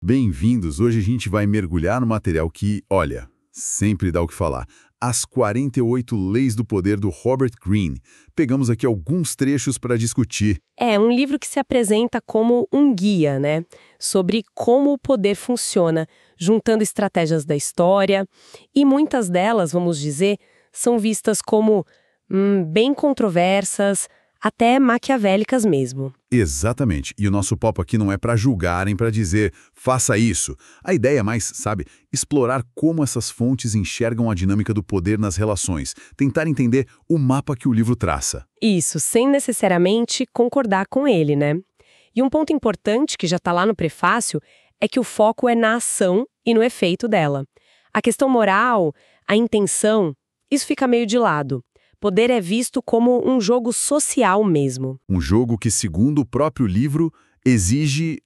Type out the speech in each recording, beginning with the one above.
Bem-vindos! Hoje a gente vai mergulhar no material que, olha, sempre dá o que falar. As 48 Leis do Poder do Robert Greene. Pegamos aqui alguns trechos para discutir. É um livro que se apresenta como um guia, né? Sobre como o poder funciona, juntando estratégias da história. E muitas delas, vamos dizer, são vistas como bem controversas, até maquiavélicas mesmo. Exatamente. E o nosso papo aqui não é para julgar, nem para dizer, faça isso. A ideia é mais, sabe, explorar como essas fontes enxergam a dinâmica do poder nas relações, tentar entender o mapa que o livro traça. Isso, sem necessariamente concordar com ele, né? E um ponto importante que já está lá no prefácio é que o foco é na ação e no efeito dela. A questão moral, a intenção, isso fica meio de lado. Poder é visto como um jogo social mesmo. Um jogo que, segundo o próprio livro, exige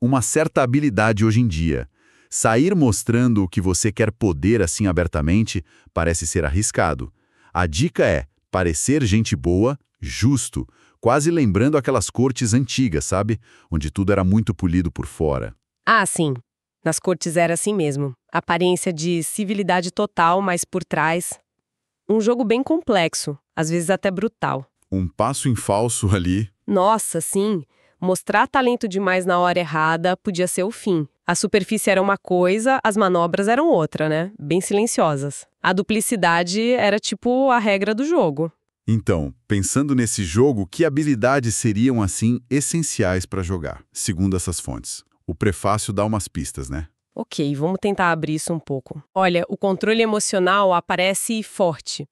uma certa habilidade hoje em dia. Sair mostrando o que você quer poder assim abertamente parece ser arriscado. A dica é parecer gente boa, justo, quase lembrando aquelas cortes antigas, sabe? Onde tudo era muito polido por fora. Ah, sim. Nas cortes era assim mesmo. Aparência de civilidade total, mas por trás um jogo bem complexo, às vezes até brutal. Um passo em falso ali. Nossa, sim. Mostrar talento demais na hora errada podia ser o fim. A superfície era uma coisa, as manobras eram outra, né? Bem silenciosas. A duplicidade era tipo a regra do jogo. Então, pensando nesse jogo, que habilidades seriam, assim, essenciais para jogar, segundo essas fontes? O prefácio dá umas pistas, né? Ok, vamos tentar abrir isso um pouco. Olha, o controle emocional aparece forte.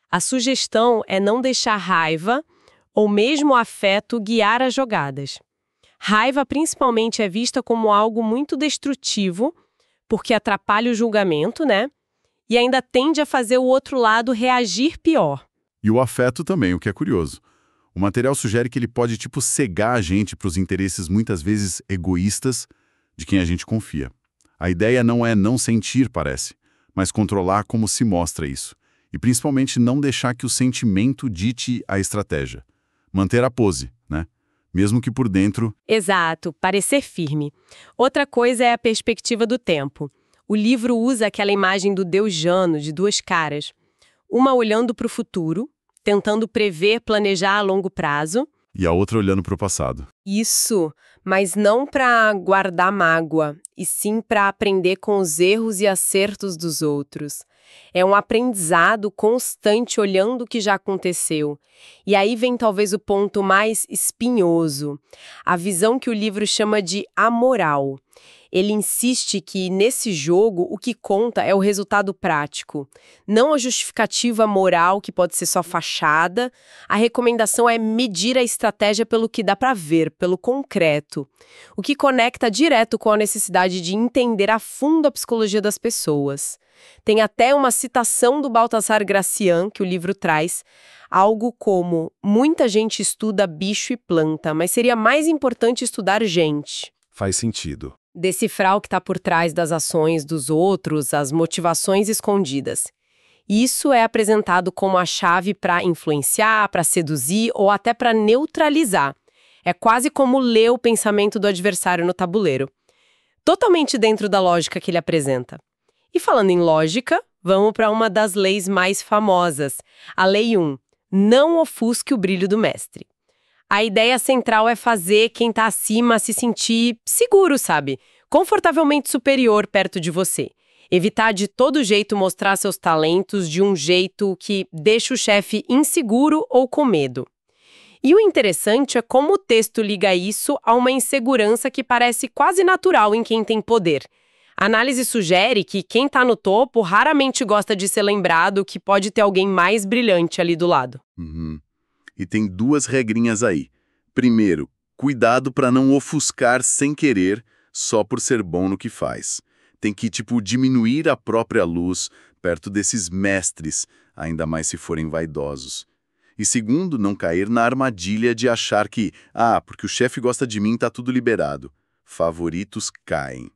A sugestão é não deixar raiva ou mesmo afeto guiar as jogadas. Raiva principalmente é vista como algo muito destrutivo, porque atrapalha o julgamento, né? E ainda tende a fazer o outro lado reagir pior. E o afeto também, o que é curioso. O material sugere que ele pode, tipo, cegar a gente para os interesses muitas vezes egoístas de quem a gente confia. A ideia não é não sentir, parece, mas controlar como se mostra isso. E principalmente não deixar que o sentimento dite a estratégia. Manter a pose, né? Mesmo que por dentro... Exato, parecer firme. Outra coisa é a perspectiva do tempo. O livro usa aquela imagem do deus Jano, de duas caras. Uma olhando para o futuro, tentando prever, planejar a longo prazo. E a outra olhando para o passado. Isso, mas não para guardar mágoa, e sim para aprender com os erros e acertos dos outros. É um aprendizado constante olhando o que já aconteceu. E aí vem talvez o ponto mais espinhoso, a visão que o livro chama de amoral. Ele insiste que, nesse jogo, o que conta é o resultado prático, não a justificativa moral, que pode ser só fachada. A recomendação é medir a estratégia pelo que dá para ver, pelo concreto, o que conecta direto com a necessidade de entender a fundo a psicologia das pessoas. Tem até uma citação do Baltasar Gracian, que o livro traz, algo como: muita gente estuda bicho e planta, mas seria mais importante estudar gente. Faz sentido. Decifrar o que está por trás das ações dos outros, as motivações escondidas. Isso é apresentado como a chave para influenciar, para seduzir ou até para neutralizar. É quase como ler o pensamento do adversário no tabuleiro. Totalmente dentro da lógica que ele apresenta. E falando em lógica, vamos para uma das leis mais famosas, a Lei 1. Não ofusque o brilho do mestre. A ideia central é fazer quem está acima se sentir seguro, sabe? Confortavelmente superior perto de você. Evitar de todo jeito mostrar seus talentos de um jeito que deixa o chefe inseguro ou com medo. E o interessante é como o texto liga isso a uma insegurança que parece quase natural em quem tem poder. A análise sugere que quem está no topo raramente gosta de ser lembrado que pode ter alguém mais brilhante ali do lado. E tem duas regrinhas aí. Primeiro, cuidado para não ofuscar sem querer, só por ser bom no que faz. Tem que, diminuir a própria luz perto desses mestres, ainda mais se forem vaidosos. E segundo, não cair na armadilha de achar que, porque o chefe gosta de mim, tá tudo liberado. Favoritos caem.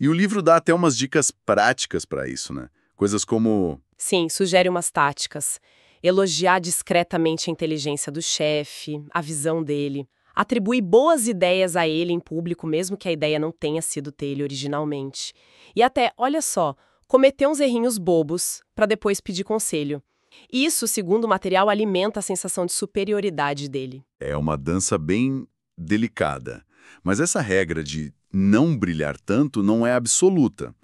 E o livro dá até umas dicas práticas para isso, né? Coisas como... Sim, sugere umas táticas. Elogiar discretamente a inteligência do chefe, a visão dele. Atribui boas ideias a ele em público, mesmo que a ideia não tenha sido dele originalmente. E até, olha só, cometer uns errinhos bobos para depois pedir conselho. Isso, segundo o material, alimenta a sensação de superioridade dele. É uma dança bem delicada. Mas essa regra de não brilhar tanto não é absoluta,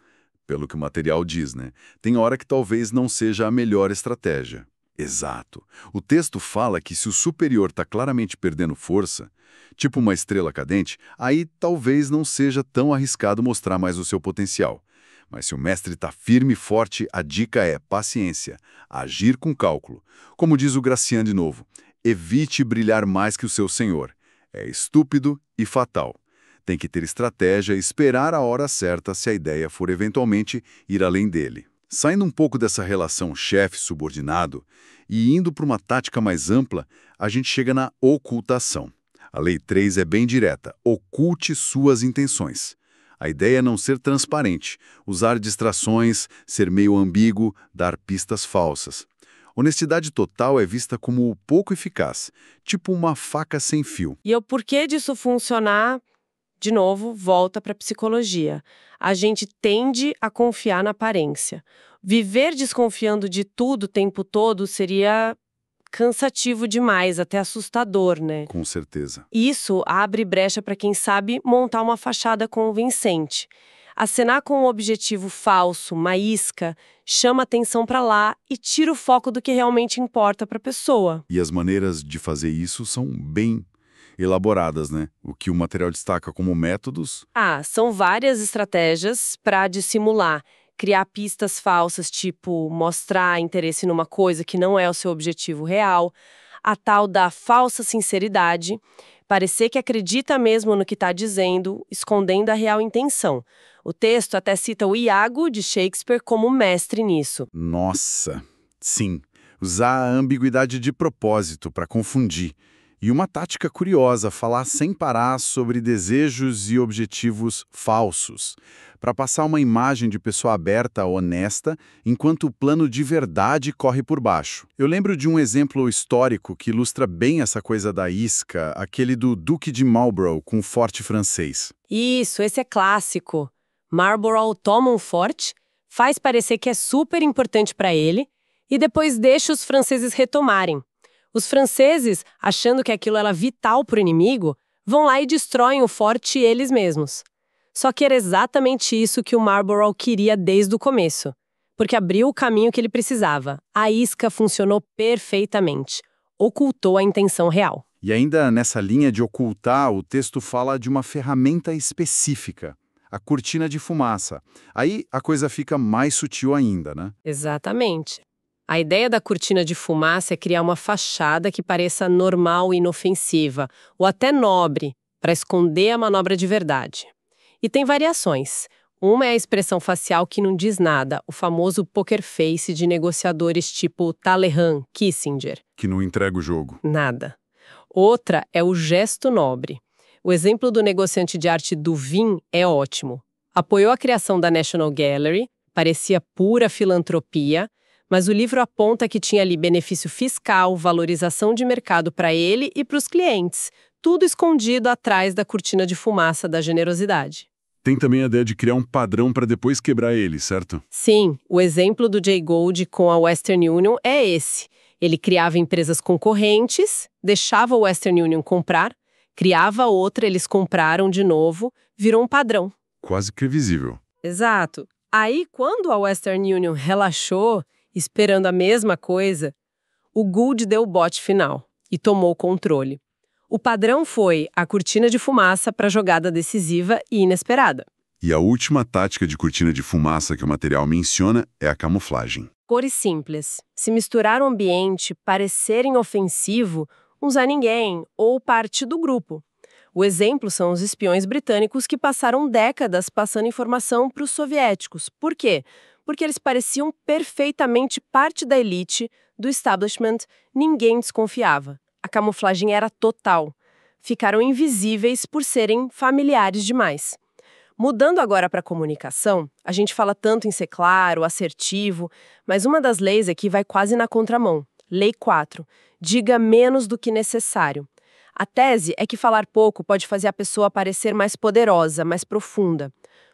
pelo que o material diz, né? Tem hora que talvez não seja a melhor estratégia. Exato. O texto fala que se o superior está claramente perdendo força, tipo uma estrela cadente, aí talvez não seja tão arriscado mostrar mais o seu potencial. Mas se o mestre está firme e forte, a dica é paciência, agir com cálculo. Como diz o Gracian de novo, evite brilhar mais que o seu senhor. É estúpido e fatal. Tem que ter estratégia e esperar a hora certa se a ideia for eventualmente ir além dele. Saindo um pouco dessa relação chefe-subordinado e indo para uma tática mais ampla, a gente chega na ocultação. A lei 3 é bem direta, oculte suas intenções. A ideia é não ser transparente, usar distrações, ser meio ambíguo, dar pistas falsas. Honestidade total é vista como pouco eficaz, tipo uma faca sem fio. E o porquê disso funcionar, de novo, volta para a psicologia. A gente tende a confiar na aparência. Viver desconfiando de tudo o tempo todo seria cansativo demais, até assustador, né? Com certeza. Isso abre brecha para quem sabe montar uma fachada convincente. Acenar com um objetivo falso, uma isca, chama atenção para lá e tira o foco do que realmente importa para a pessoa. E as maneiras de fazer isso são bem elaboradas, né? O que o material destaca como métodos. São várias estratégias para dissimular. Criar pistas falsas, tipo mostrar interesse numa coisa que não é o seu objetivo real. A tal da falsa sinceridade, parecer que acredita mesmo no que está dizendo, escondendo a real intenção. O texto até cita o Iago, de Shakespeare, como mestre nisso. Nossa, sim. Usar a ambiguidade de propósito para confundir. E uma tática curiosa, falar sem parar sobre desejos e objetivos falsos, para passar uma imagem de pessoa aberta, honesta, enquanto o plano de verdade corre por baixo. Eu lembro de um exemplo histórico que ilustra bem essa coisa da isca, aquele do Duque de Marlborough com o forte francês. Isso, esse é clássico. Marlborough toma um forte, faz parecer que é super importante para ele e depois deixa os franceses retomarem. Os franceses, achando que aquilo era vital para o inimigo, vão lá e destroem o forte eles mesmos. Só que era exatamente isso que o Marlborough queria desde o começo, porque abriu o caminho que ele precisava. A isca funcionou perfeitamente. Ocultou a intenção real. E ainda nessa linha de ocultar, o texto fala de uma ferramenta específica, a cortina de fumaça. Aí a coisa fica mais sutil ainda, né? Exatamente. A ideia da cortina de fumaça é criar uma fachada que pareça normal e inofensiva, ou até nobre, para esconder a manobra de verdade. E tem variações. Uma é a expressão facial que não diz nada, o famoso poker face de negociadores tipo Talleyrand, Kissinger. Que não entrega o jogo. Nada. Outra é o gesto nobre. O exemplo do negociante de arte Duvin é ótimo. Apoiou a criação da National Gallery, parecia pura filantropia, mas o livro aponta que tinha ali benefício fiscal, valorização de mercado para ele e para os clientes, tudo escondido atrás da cortina de fumaça da generosidade. Tem também a ideia de criar um padrão para depois quebrar ele, certo? Sim, o exemplo do Jay Gould com a Western Union é esse. Ele criava empresas concorrentes, deixava o Western Union comprar, criava outra, eles compraram de novo, virou um padrão. Quase previsível. Exato. Aí, quando a Western Union relaxou, esperando a mesma coisa, o Gould deu o bote final e tomou o controle. O padrão foi a cortina de fumaça para a jogada decisiva e inesperada. E a última tática de cortina de fumaça que o material menciona é a camuflagem. Cores simples. Se misturar o ambiente, parecer inofensivo, usar ninguém ou parte do grupo. O exemplo são os espiões britânicos que passaram décadas passando informação para os soviéticos. Por quê? Porque eles pareciam perfeitamente parte da elite, do establishment, ninguém desconfiava. A camuflagem era total. Ficaram invisíveis por serem familiares demais. Mudando agora para a comunicação, a gente fala tanto em ser claro, assertivo, mas uma das leis aqui vai quase na contramão. Lei 4. Diga menos do que necessário. A tese é que falar pouco pode fazer a pessoa parecer mais poderosa, mais profunda.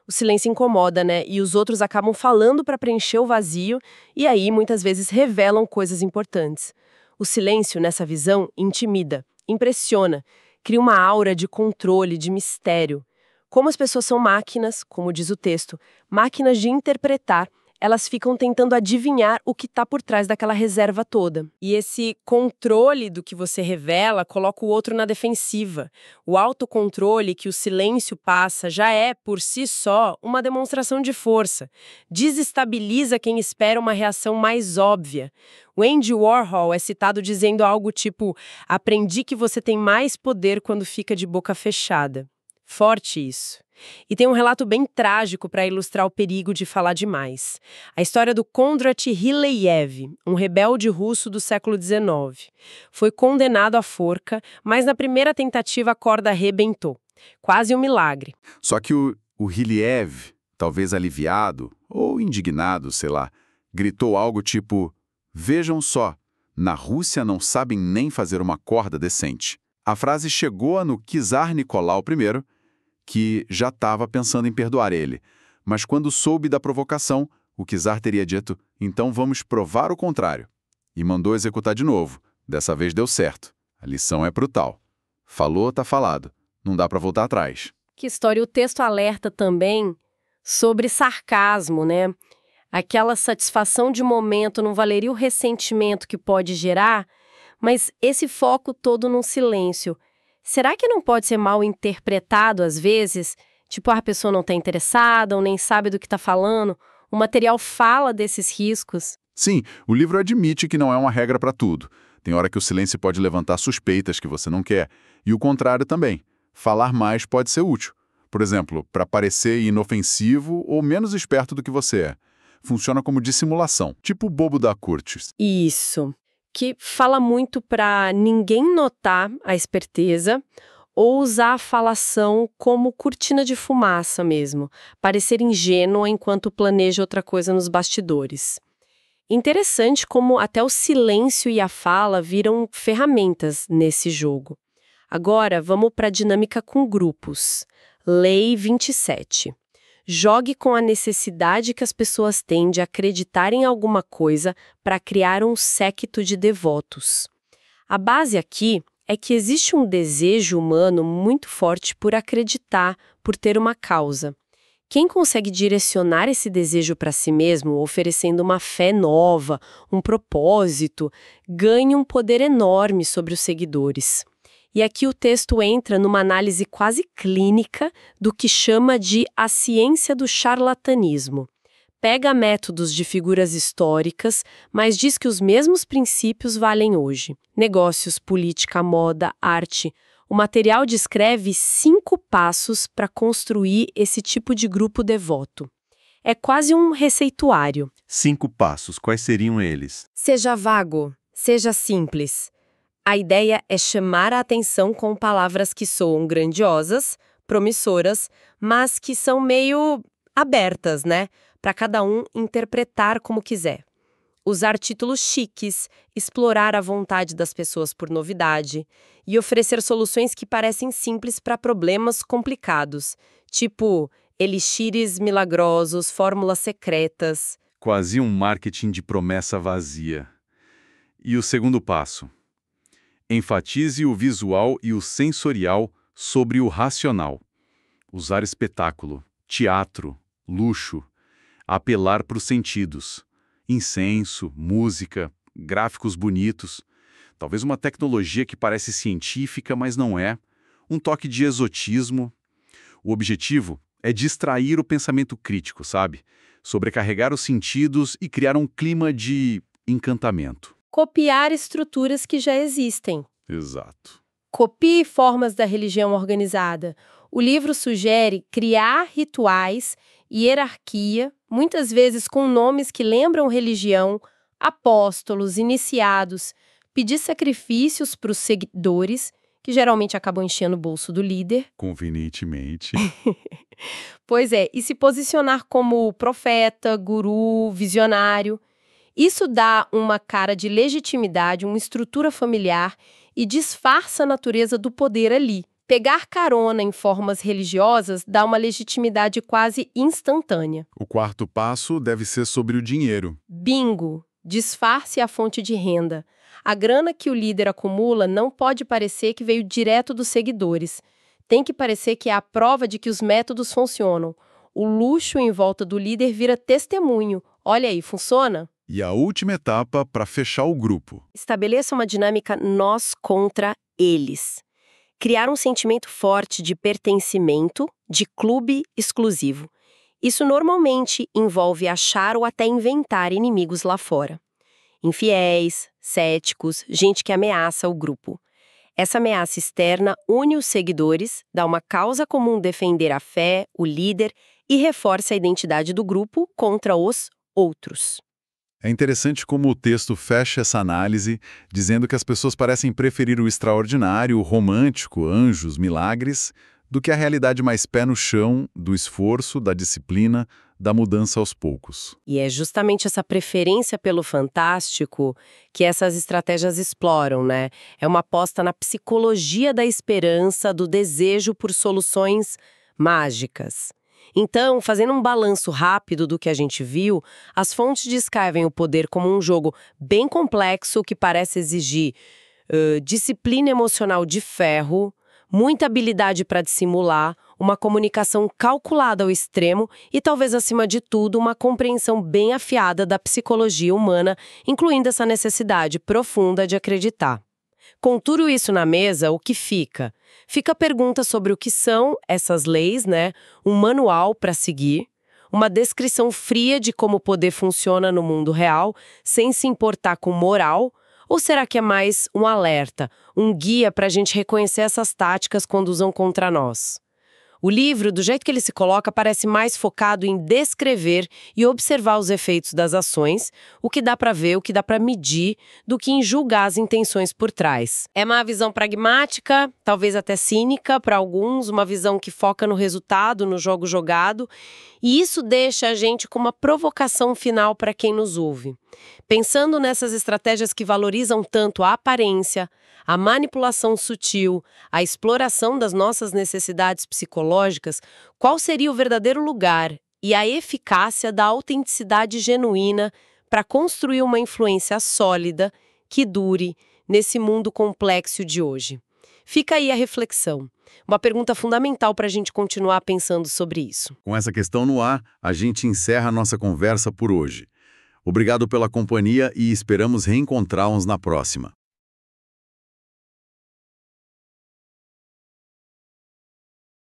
O silêncio incomoda, né? E os outros acabam falando para preencher o vazio e aí muitas vezes revelam coisas importantes. O silêncio, nessa visão, intimida, impressiona, cria uma aura de controle, de mistério. Como as pessoas são máquinas, como diz o texto, máquinas de interpretar, elas ficam tentando adivinhar o que está por trás daquela reserva toda. E esse controle do que você revela coloca o outro na defensiva. O autocontrole que o silêncio passa já é, por si só, uma demonstração de força. Desestabiliza quem espera uma reação mais óbvia. O Andy Warhol é citado dizendo algo tipo: "Aprendi que você tem mais poder quando fica de boca fechada." Forte isso. E tem um relato bem trágico para ilustrar o perigo de falar demais. A história do Kondrat Ryleyev, um rebelde russo do século XIX. Foi condenado à forca, mas na primeira tentativa a corda arrebentou. Quase um milagre. Só que o Ryleyev, talvez aliviado ou indignado, sei lá, gritou algo tipo: "Vejam só, na Rússia não sabem nem fazer uma corda decente." A frase chegou no czar Nicolau I, que já estava pensando em perdoar ele. Mas quando soube da provocação, o czar teria dito: "Então vamos provar o contrário." E mandou executar de novo. Dessa vez deu certo. A lição é brutal. Falou, tá falado. Não dá para voltar atrás. Que história. O texto alerta também sobre sarcasmo, né? Aquela satisfação de momento não valeria o ressentimento que pode gerar, mas esse foco todo num silêncio. Será que não pode ser mal interpretado às vezes? Tipo, a pessoa não está interessada ou nem sabe do que está falando. O material fala desses riscos. Sim, o livro admite que não é uma regra para tudo. Tem hora que o silêncio pode levantar suspeitas que você não quer. E o contrário também. Falar mais pode ser útil. Por exemplo, para parecer inofensivo ou menos esperto do que você é. Funciona como dissimulação, tipo o bobo da Curtis. Isso. Que fala muito para ninguém notar a esperteza ou usar a falação como cortina de fumaça mesmo, parecer ingênua enquanto planeja outra coisa nos bastidores. Interessante como até o silêncio e a fala viram ferramentas nesse jogo. Agora, vamos para a dinâmica com grupos. Lei 27. Jogue com a necessidade que as pessoas têm de acreditar em alguma coisa para criar um séquito de devotos. A base aqui é que existe um desejo humano muito forte por acreditar, por ter uma causa. Quem consegue direcionar esse desejo para si mesmo, oferecendo uma fé nova, um propósito, ganha um poder enorme sobre os seguidores. E aqui o texto entra numa análise quase clínica do que chama de a ciência do charlatanismo. Pega métodos de figuras históricas, mas diz que os mesmos princípios valem hoje. Negócios, política, moda, arte. O material descreve 5 passos para construir esse tipo de grupo devoto. É quase um receituário. 5 passos, quais seriam eles? Seja vago, seja simples. A ideia é chamar a atenção com palavras que soam grandiosas, promissoras, mas que são meio abertas, né? Para cada um interpretar como quiser. Usar títulos chiques, explorar a vontade das pessoas por novidade e oferecer soluções que parecem simples para problemas complicados, tipo elixires milagrosos, fórmulas secretas. Quase um marketing de promessa vazia. E o segundo passo? Enfatize o visual e o sensorial sobre o racional. Usar espetáculo, teatro, luxo, apelar para os sentidos. Incenso, música, gráficos bonitos. Talvez uma tecnologia que parece científica, mas não é. Um toque de exotismo. O objetivo é distrair o pensamento crítico, sabe? Sobrecarregar os sentidos e criar um clima de encantamento. Copiar estruturas que já existem. Exato. Copie formas da religião organizada. O livro sugere criar rituais e hierarquia, muitas vezes com nomes que lembram religião, apóstolos, iniciados, pedir sacrifícios para os seguidores, que geralmente acabam enchendo o bolso do líder. Convenientemente. Pois é, e se posicionar como profeta, guru, visionário. Isso dá uma cara de legitimidade, uma estrutura familiar e disfarça a natureza do poder ali. Pegar carona em formas religiosas dá uma legitimidade quase instantânea. O quarto passo deve ser sobre o dinheiro. Bingo! Disfarce a fonte de renda. A grana que o líder acumula não pode parecer que veio direto dos seguidores. Tem que parecer que é a prova de que os métodos funcionam. O luxo em volta do líder vira testemunho. Olha aí, funciona? E a última etapa para fechar o grupo. Estabeleça uma dinâmica nós contra eles. Criar um sentimento forte de pertencimento, de clube exclusivo. Isso normalmente envolve achar ou até inventar inimigos lá fora. Infiéis, céticos, gente que ameaça o grupo. Essa ameaça externa une os seguidores, dá uma causa comum defender a fé, o líder e reforça a identidade do grupo contra os outros. É interessante como o texto fecha essa análise, dizendo que as pessoas parecem preferir o extraordinário, o romântico, anjos, milagres, do que a realidade mais pé no chão, do esforço, da disciplina, da mudança aos poucos. E é justamente essa preferência pelo fantástico que essas estratégias exploram, né? É uma aposta na psicologia da esperança, do desejo por soluções mágicas. Então, fazendo um balanço rápido do que a gente viu, as fontes descrevem o poder como um jogo bem complexo que parece exigir disciplina emocional de ferro, muita habilidade para dissimular, uma comunicação calculada ao extremo e, talvez acima de tudo, uma compreensão bem afiada da psicologia humana, incluindo essa necessidade profunda de acreditar. Com tudo isso na mesa, o que fica? Fica a pergunta sobre o que são essas leis, né? Um manual para seguir, uma descrição fria de como o poder funciona no mundo real, sem se importar com moral, ou será que é mais um alerta, um guia para a gente reconhecer essas táticas quando usam contra nós? O livro, do jeito que ele se coloca, parece mais focado em descrever e observar os efeitos das ações, o que dá para ver, o que dá para medir, do que em julgar as intenções por trás. É uma visão pragmática, talvez até cínica para alguns, uma visão que foca no resultado, no jogo jogado, e isso deixa a gente com uma provocação final para quem nos ouve. Pensando nessas estratégias que valorizam tanto a aparência, a manipulação sutil, a exploração das nossas necessidades psicológicas, qual seria o verdadeiro lugar e a eficácia da autenticidade genuína para construir uma influência sólida que dure nesse mundo complexo de hoje? Fica aí a reflexão. Uma pergunta fundamental para a gente continuar pensando sobre isso. Com essa questão no ar, a gente encerra a nossa conversa por hoje. Obrigado pela companhia e esperamos reencontrar-nos na próxima.